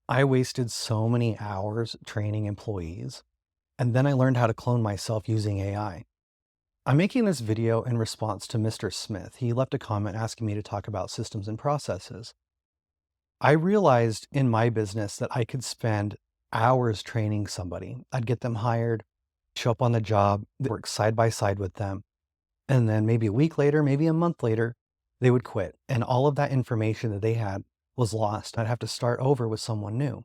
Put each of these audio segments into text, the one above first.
I wasted so many hours training employees, and then I learned how to clone myself using AI. I'm making this video in response to Mr. Smith. He left a comment asking me to talk about systems and processes. I realized in my business that I could spend hours training somebody. I'd get them hired, show up on the job, work side by side with them, and then maybe a week later, maybe a month later, they would quit. And all of that information that they had was lost. I'd have to start over with someone new.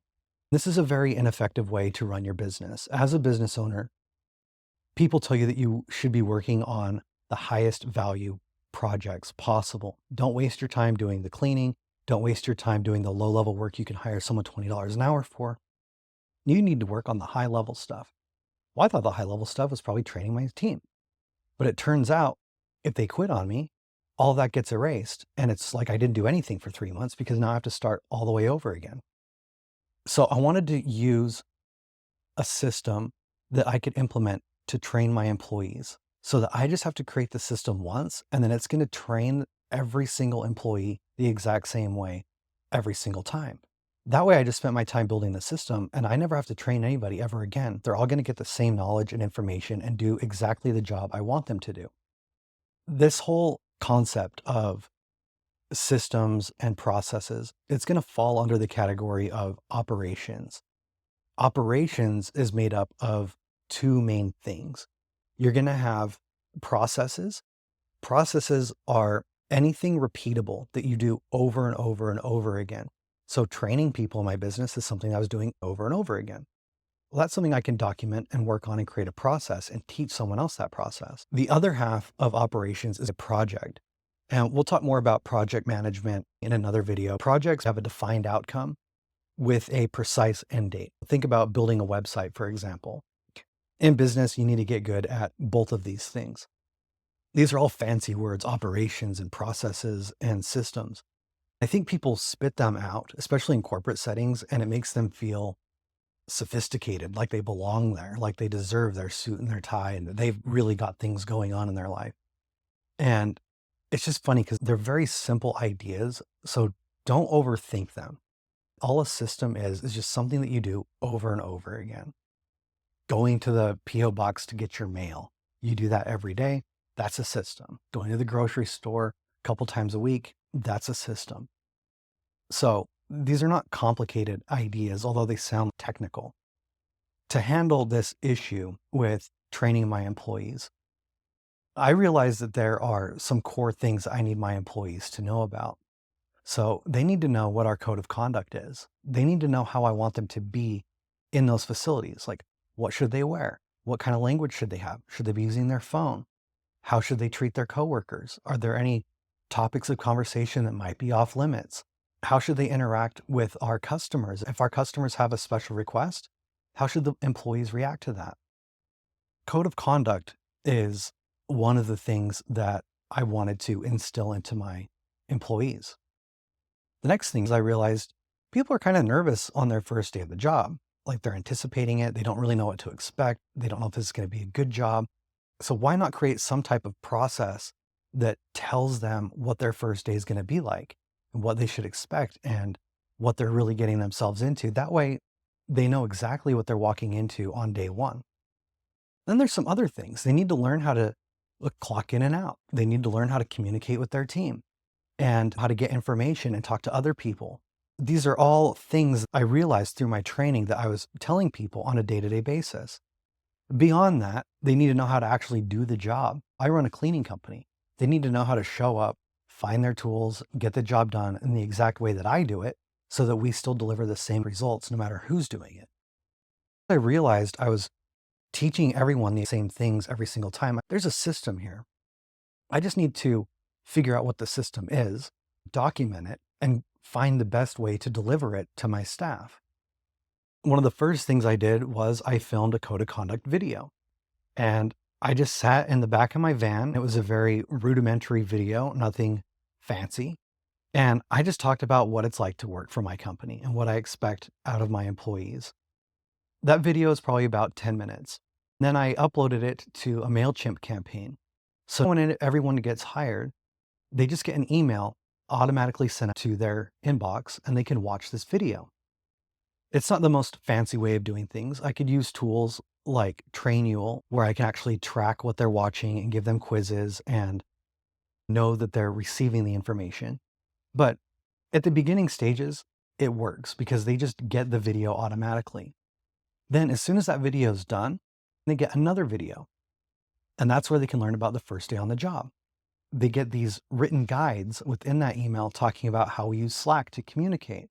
This is a very ineffective way to run your business. As a business owner, people tell you that you should be working on the highest value projects possible. Don't waste your time doing the cleaning. Don't waste your time doing the low level work you can hire someone $20 an hour for. You need to work on the high level stuff. Well, I thought the high level stuff was probably training my team. But it turns out if they quit on me, all that gets erased. And it's like I didn't do anything for 3 months because now I have to start all the way over again. So I wanted to use a system that I could implement to train my employees so that I just have to create the system once, and then it's going to train every single employee the exact same way every single time. That way I just spent my time building the system and I never have to train anybody ever again. They're all going to get the same knowledge and information and do exactly the job I want them to do. This whole concept of systems and processes, it's going to fall under the category of operations. Operations is made up of two main things. You're going to have processes. Processes are anything repeatable that you do over and over and over again. So training people in my business is something I was doing over and over again. Well, that's something I can document and work on and create a process and teach someone else that process. The other half of operations is a project. And we'll talk more about project management in another video. Projects have a defined outcome with a precise end date. Think about building a website, for example. In business, you need to get good at both of these things. These are all fancy words, operations and processes and systems. I think people spit them out, especially in corporate settings, and it makes them feel sophisticated, like they belong there, like they deserve their suit and their tie, and they've really got things going on in their life. And it's just funny because they're very simple ideas, so don't overthink them. All a system is just something that you do over and over again. Going to the P.O. box to get your mail, you do that every day. That's a system. Going to the grocery store a couple times a week, that's a system. So these are not complicated ideas, although they sound technical. To handle this issue with training my employees, I realize that there are some core things I need my employees to know about. So they need to know what our code of conduct is. They need to know how I want them to be in those facilities. Like, what should they wear? What kind of language should they have? Should they be using their phone? How should they treat their coworkers? Are there any topics of conversation that might be off limits? How should they interact with our customers? If our customers have a special request, how should the employees react to that? Code of conduct is one of the things that I wanted to instill into my employees. The next thing is I realized people are kind of nervous on their first day of the job. Like they're anticipating it. They don't really know what to expect. They don't know if this is going to be a good job. So why not create some type of process that tells them what their first day is going to be like and what they should expect and what they're really getting themselves into. That way they know exactly what they're walking into on day one. Then there's some other things. They need to learn how to clock in and out. They need to learn how to communicate with their team and how to get information and talk to other people. These are all things I realized through my training that I was telling people on a day-to-day basis. Beyond that, they need to know how to actually do the job. I run a cleaning company. They need to know how to show up, find their tools, get the job done in the exact way that I do it so that we still deliver the same results no matter who's doing it. I realized I was teaching everyone the same things every single time. There's a system here. I just need to figure out what the system is, document it, and find the best way to deliver it to my staff. One of the first things I did was I filmed a code of conduct video. And I just sat in the back of my van. It was a very rudimentary video, nothing fancy. And I just talked about what it's like to work for my company and what I expect out of my employees. That video is probably about 10 minutes. Then I uploaded it to a MailChimp campaign. So when everyone gets hired, they just get an email automatically sent to their inbox and they can watch this video. It's not the most fancy way of doing things. I could use tools like Trainual, where I can actually track what they're watching and give them quizzes and know that they're receiving the information. But at the beginning stages, it works because they just get the video automatically. Then as soon as that video is done, they get another video. And that's where they can learn about the first day on the job. They get these written guides within that email talking about how we use Slack to communicate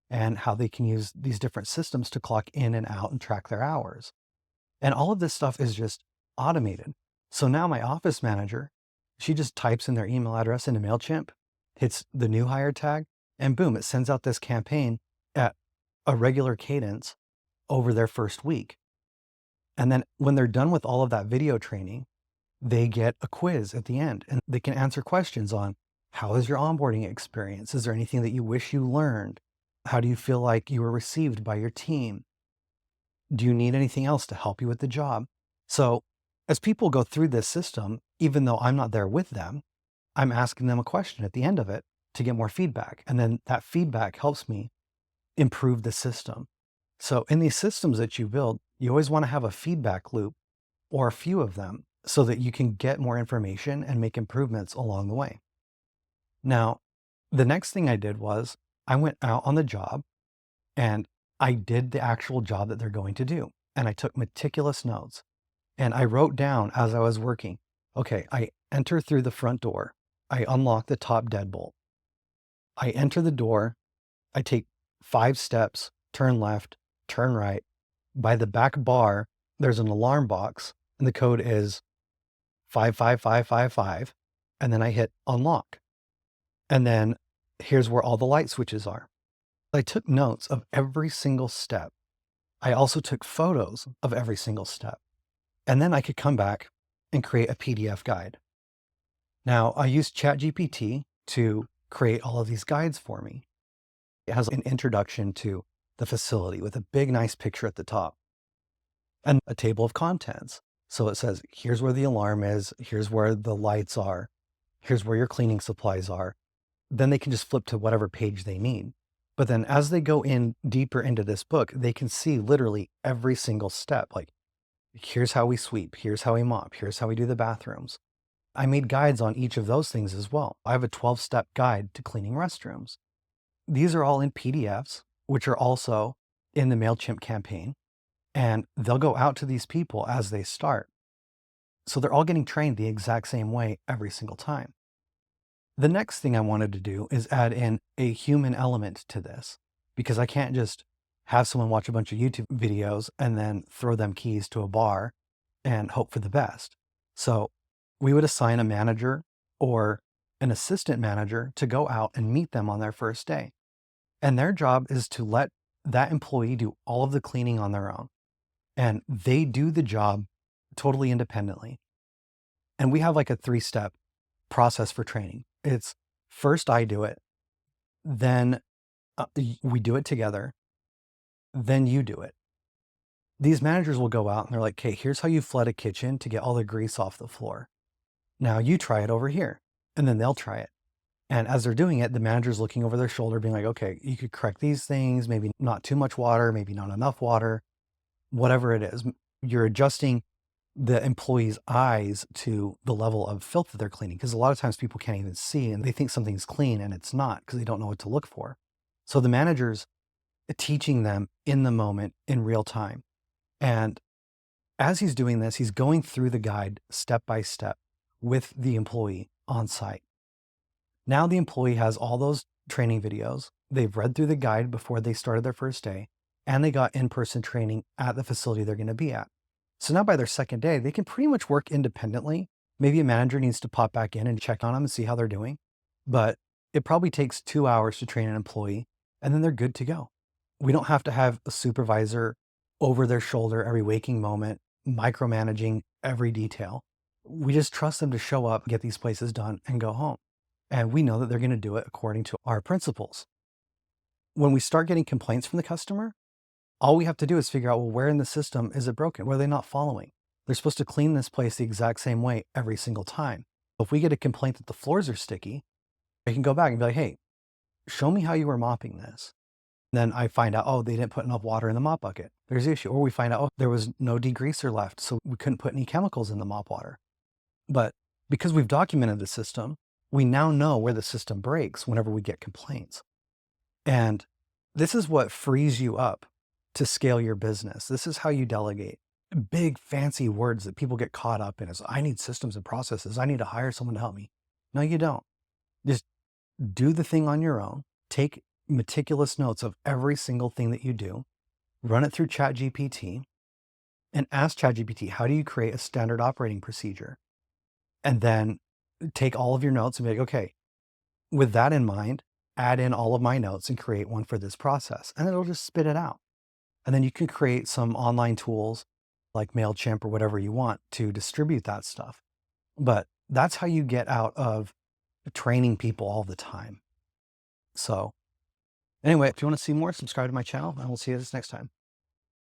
and how they can use these different systems to clock in and out and track their hours. And all of this stuff is just automated. So now my office manager, she just types in their email address into MailChimp, hits the new hire tag, and boom, it sends out this campaign at a regular cadence over their first week. And then when they're done with all of that video training, they get a quiz at the end and they can answer questions on how is your onboarding experience? Is there anything that you wish you learned? How do you feel like you were received by your team? Do you need anything else to help you with the job? So as people go through this system, even though I'm not there with them, I'm asking them a question at the end of it to get more feedback. And then that feedback helps me improve the system. So in these systems that you build, you always want to have a feedback loop or a few of them so that you can get more information and make improvements along the way. Now, the next thing I did was I went out on the job and I did the actual job that they're going to do. And I took meticulous notes and I wrote down as I was working, okay, I enter through the front door. I unlock the top deadbolt. I enter the door. I take 5 steps, turn left, turn right. By the back bar, there's an alarm box and the code is 55555. And then I hit unlock. And then here's where all the light switches are. I took notes of every single step. I also took photos of every single step. And then I could come back and create a PDF guide. Now, I used ChatGPT to create all of these guides for me. It has an introduction to the facility with a big, nice picture at the top and a table of contents. So it says, here's where the alarm is, here's where the lights are, here's where your cleaning supplies are. Then they can just flip to whatever page they need. But then as they go in deeper into this book, they can see literally every single step. Like, here's how we sweep, here's how we mop, here's how we do the bathrooms. I made guides on each of those things as well. I have a 12-step guide to cleaning restrooms. These are all in PDFs, which are also in the MailChimp campaign, and they'll go out to these people as they start. So they're all getting trained the exact same way every single time. The next thing I wanted to do is add in a human element to this, because I can't just have someone watch a bunch of YouTube videos and then throw them keys to a bar and hope for the best. So we would assign a manager or an assistant manager to go out and meet them on their first day. And their job is to let that employee do all of the cleaning on their own. And they do the job totally independently. And we have like a 3-step process for training. It's first I do it, then we do it together, then you do it. These managers will go out and they're like, okay, here's how you flood a kitchen to get all the grease off the floor. Now you try it over here, and then they'll try it. And as they're doing it, the manager's looking over their shoulder being like, okay, you could correct these things, maybe not too much water, maybe not enough water, whatever it is. You're adjusting the employee's eyes to the level of filth that they're cleaning. Because a lot of times people can't even see and they think something's clean and it's not because they don't know what to look for. So the manager's teaching them in the moment in real time. And as he's doing this, he's going through the guide step by step with the employee on site. Now the employee has all those training videos. They've read through the guide before they started their first day, and they got in-person training at the facility they're going to be at. So now by their second day, they can pretty much work independently. Maybe a manager needs to pop back in and check on them and see how they're doing. But it probably takes 2 hours to train an employee, and then they're good to go. We don't have to have a supervisor over their shoulder every waking moment, micromanaging every detail. We just trust them to show up, get these places done, and go home. And we know that they're going to do it according to our principles. When we start getting complaints from the customer, all we have to do is figure out, well, where in the system is it broken? Where are they not following? They're supposed to clean this place the exact same way every single time. If we get a complaint that the floors are sticky, I can go back and be like, hey, show me how you were mopping this. Then I find out, oh, they didn't put enough water in the mop bucket. There's the issue. Or we find out, oh, there was no degreaser left, so we couldn't put any chemicals in the mop water. But because we've documented the system, we now know where the system breaks whenever we get complaints. And this is what frees you up to scale your business. This is how you delegate. Big fancy words that people get caught up in is, I need systems and processes. I need to hire someone to help me. No, you don't. Just do the thing on your own. Take meticulous notes of every single thing that you do. Run it through ChatGPT and ask ChatGPT, how do you create a standard operating procedure? And then take all of your notes and be like, okay, with that in mind, add in all of my notes and create one for this process. And it'll just spit it out. And then you can create some online tools like MailChimp or whatever you want to distribute that stuff. But that's how you get out of training people all the time. So anyway, if you want to see more, subscribe to my channel and we'll see you this next time.